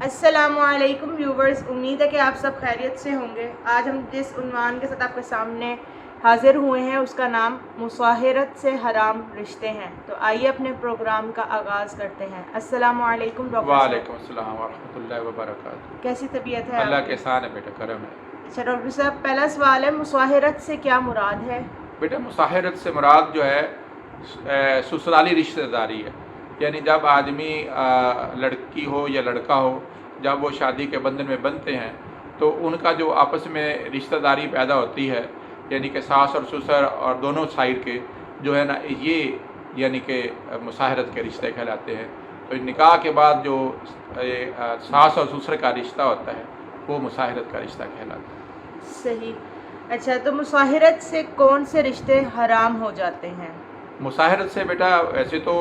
अस्सलामुअलैकुम व्यूवर्स, उम्मीद है कि आप सब खैरियत से होंगे। आज हम जिस उन्वान के साथ आपके सामने हाजिर हुए हैं उसका नाम मुसाहिरत से हराम रिश्ते हैं। तो आइए अपने प्रोग्राम का आगाज़ करते हैं। अस्सलामुअलैकुम डॉक्टर साहब। वालेकुम अस्सलाम वरहमतुल्लाहि वबरकातुहू। कैसी तबीयत है अल्लाह आपकी? के एहसान है बेटा, करम है। अच्छा डॉक्टर साहब, पहला सवाल है, मुसाहिरत से क्या मुराद है? बेटा, मुसाहिरत से मुराद जो है ससुराली रिश्तेदारी है। यानी जब आदमी लड़की हो या लड़का हो, जब वो शादी के बंधन में बनते हैं तो उनका जो आपस में रिश्तेदारी पैदा होती है, यानी कि सास और ससुर और दोनों साइड के जो है ना, ये यानी कि मुसाहिरत के रिश्ते कहलाते हैं। तो निकाह के बाद जो सास और ससुर का रिश्ता होता है वो मुसाहिरत का रिश्ता कहलाता है। सही। अच्छा, तो मुसाहिरत से कौन से रिश्ते हराम हो जाते हैं? मुसाहिरत से बेटा वैसे तो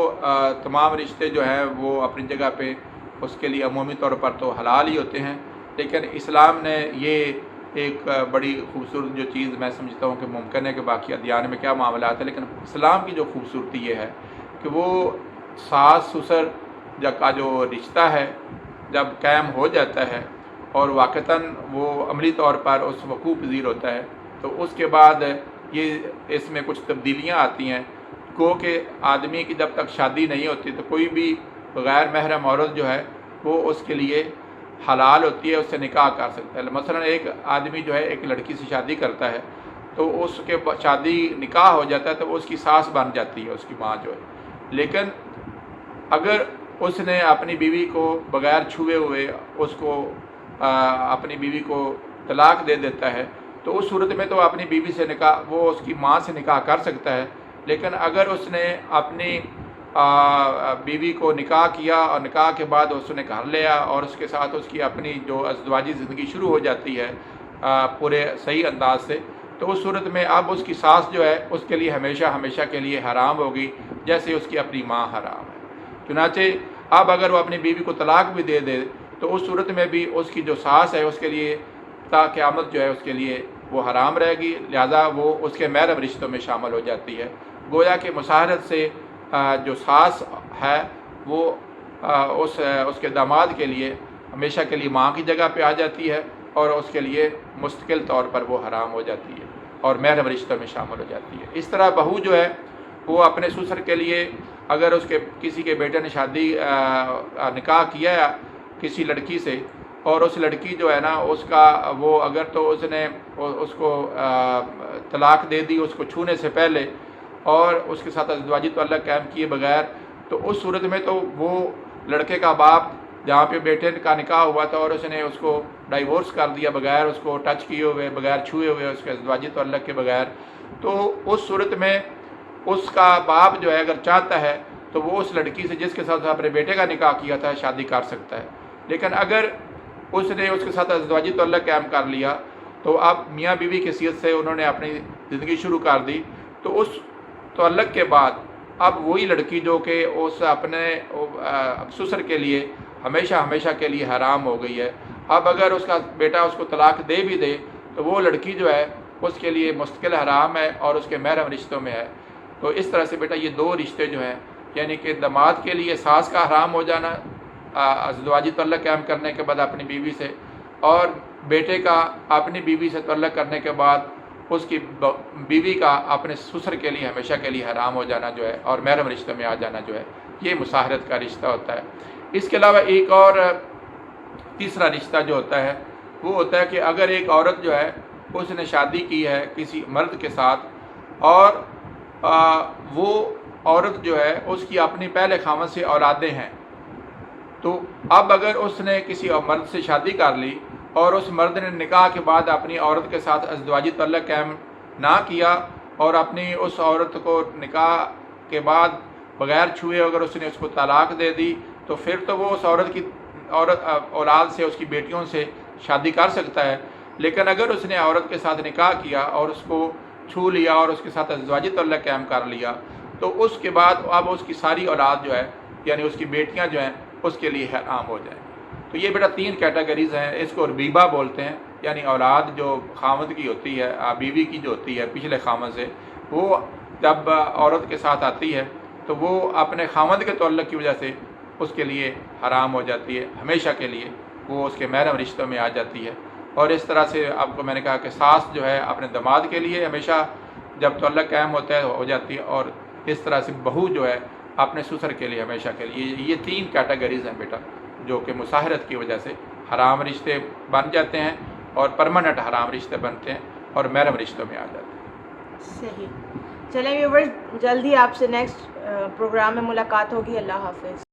तमाम रिश्ते जो हैं वो अपनी जगह पे उसके लिए अमूमी तौर पर तो हलाल ही होते हैं, लेकिन इस्लाम ने ये एक बड़ी खूबसूरत जो चीज़ मैं समझता हूँ कि मुमकिन है कि बाकी अदयान में क्या मामला है, लेकिन इस्लाम की जो खूबसूरती ये है कि वो सास ससुर का जो रिश्ता है जब कायम हो जाता है और वाक़तन वो अमली तौर पर उस वक़ूफ़ पज़ीर होता है, तो उसके बाद ये इसमें कुछ तब्दीलियाँ आती हैं। गो कि आदमी की जब तक शादी नहीं होती तो कोई भी गैर महरम औरत जो है वो उसके लिए हलाल होती है, उससे निकाह कर सकता है। मसलन एक आदमी जो है एक लड़की से शादी करता है तो उसके शादी निकाह हो जाता है तो वो उसकी सास बन जाती है, उसकी माँ जो है। लेकिन अगर उसने अपनी बीवी को बग़ैर छुए हुए उसको अपनी बीवी को तलाक दे देता है तो उस सूरत में तो अपनी बीवी से निकाह, वो उसकी माँ से निकाह कर सकता है। लेकिन अगर उसने अपनी बीवी को निकाह किया और निकाह के बाद उसने घर लिया और उसके साथ उसकी अपनी जो अज़दवाजी ज़िंदगी शुरू हो जाती है पूरे सही अंदाज से, तो उस सूरत में अब उसकी सास जो है उसके लिए हमेशा हमेशा के लिए हराम होगी, जैसे उसकी अपनी माँ हराम है। चुनाचे अब अगर वो अपनी बीवी को तलाक भी दे दे तो उस सूरत में भी उसकी जो सास है उसके लिए ता क़यामत जो है उसके लिए वो हराम रहेगी, लिहाजा वो उसके महरम रिश्तों में शामिल हो जाती है। गोया कि मुसाहिरत से जो सास है वो उसके दामाद के लिए हमेशा के लिए माँ की जगह पे आ जाती है और उसके लिए मुस्तकिल तौर पर वो हराम हो जाती है और महरम रिश्तों में शामिल हो जाती है। इस तरह बहू जो है वो अपने ससुर के लिए अगर उसके किसी के बेटे ने शादी निकाह किया है किसी लड़की से और उस लड़की जो है ना उसका वो अगर तो उसने उसको तलाक दे दी उसको छूने से पहले और उसके साथ अज़दवाजी ताल्लुक़ कायम किए बगैर, तो उस सूरत में तो वो लड़के का बाप जहाँ पे बेटे का निकाह हुआ था और उसने उसको डाइवोर्स कर दिया बगैर उसको टच किए हुए, बगैर छुए हुए, उसके अज़दवाजी ताल्लुक़ के बगैर, तो उस सूरत में उसका बाप जो है अगर चाहता है तो वो उस लड़की से जिसके साथ अपने बेटे का निकाह किया था शादी कर सकता है। लेकिन अगर उसने उसके साथ अज़दवाजी ताल्लुक़ कायम कर लिया तो अब मियाँ बीवी की हैसियत से उन्होंने अपनी ज़िंदगी शुरू कर दी, तो उस ताल्लुक़ के बाद अब वही लड़की जो कि उस अपने ससुर के लिए हमेशा हमेशा के लिए हराम हो गई है, अब अगर उसका बेटा उसको तलाक दे भी दे तो वो लड़की जो है उसके लिए मुस्तकिल हराम है और उसके महरम रिश्तों में है। तो इस तरह से बेटा ये दो रिश्ते जो हैं, यानी कि दामाद के लिए सास का हराम हो जाना अज़दवाजी ताल्लुक़ कायम करने के बाद अपनी बीवी से, और बेटे का अपनी बीवी से ताल्लुक़ करने के बाद उसकी बीवी का अपने ससुर के लिए हमेशा के लिए हराम हो जाना जो है और महरम रिश्ते में आ जाना जो है, ये मुसाहिरत का रिश्ता होता है। इसके अलावा एक और तीसरा रिश्ता जो होता है वो होता है कि अगर एक औरत जो है उसने शादी की है किसी मर्द के साथ और वो औरत जो है उसकी अपनी पहले खामद से औलादें हैं, तो अब अगर उसने किसी मर्द से शादी कर ली और उस मर्द ने निकाह के बाद अपनी औरत के साथ अज़दवाजी ताल्लुक़ कायम ना किया और अपनी उस औरत को निकाह के बाद बग़ैर छुए अगर उसने उसको तलाक दे दी, तो फिर तो वो उस औरत औलाद से उसकी बेटियों से शादी कर सकता है। लेकिन अगर उसने औरत के साथ निकाह किया और उसको छू लिया और उसके साथ अज़दवाजी ताल्लुक़ कायम कर लिया, तो उसके बाद अब उसकी सारी औलाद जो है यानी उसकी बेटियां जो हैं उसके लिए हराम हो जाएंगी। तो ये बेटा तीन कैटेगरीज़ हैं, इसको रबीबा बोलते हैं, यानी औलाद जो खामद की होती है बीवी की जो होती है पिछले खामद से, वो जब औरत के साथ आती है तो वो अपने खामद के ताल्लुक़ की वजह से उसके लिए हराम हो जाती है हमेशा के लिए, وہ اس کے محرم رشتوں میں آ جاتی ہے. اور اس طرح سے آپ کو میں نے کہا کہ ساس جو ہے اپنے داماد کے لیے ہمیشہ جب تعلق قائم ہوتا ہے ہو جاتی ہے، اور اس طرح سے بہو جو ہے اپنے سسر کے لیے ہمیشہ کے لیے. یہ 3 کیٹیگریز ہیں بیٹا جو کہ مصاہرت کی وجہ سے حرام رشتے بن جاتے ہیں اور پرماننٹ حرام رشتے بنتے ہیں اور محرم رشتوں میں آ جاتے ہیں. صحیح. چلیں ویورز، جلد ہی آپ سے نیکسٹ پروگرام میں ملاقات ہوگی. اللہ حافظ.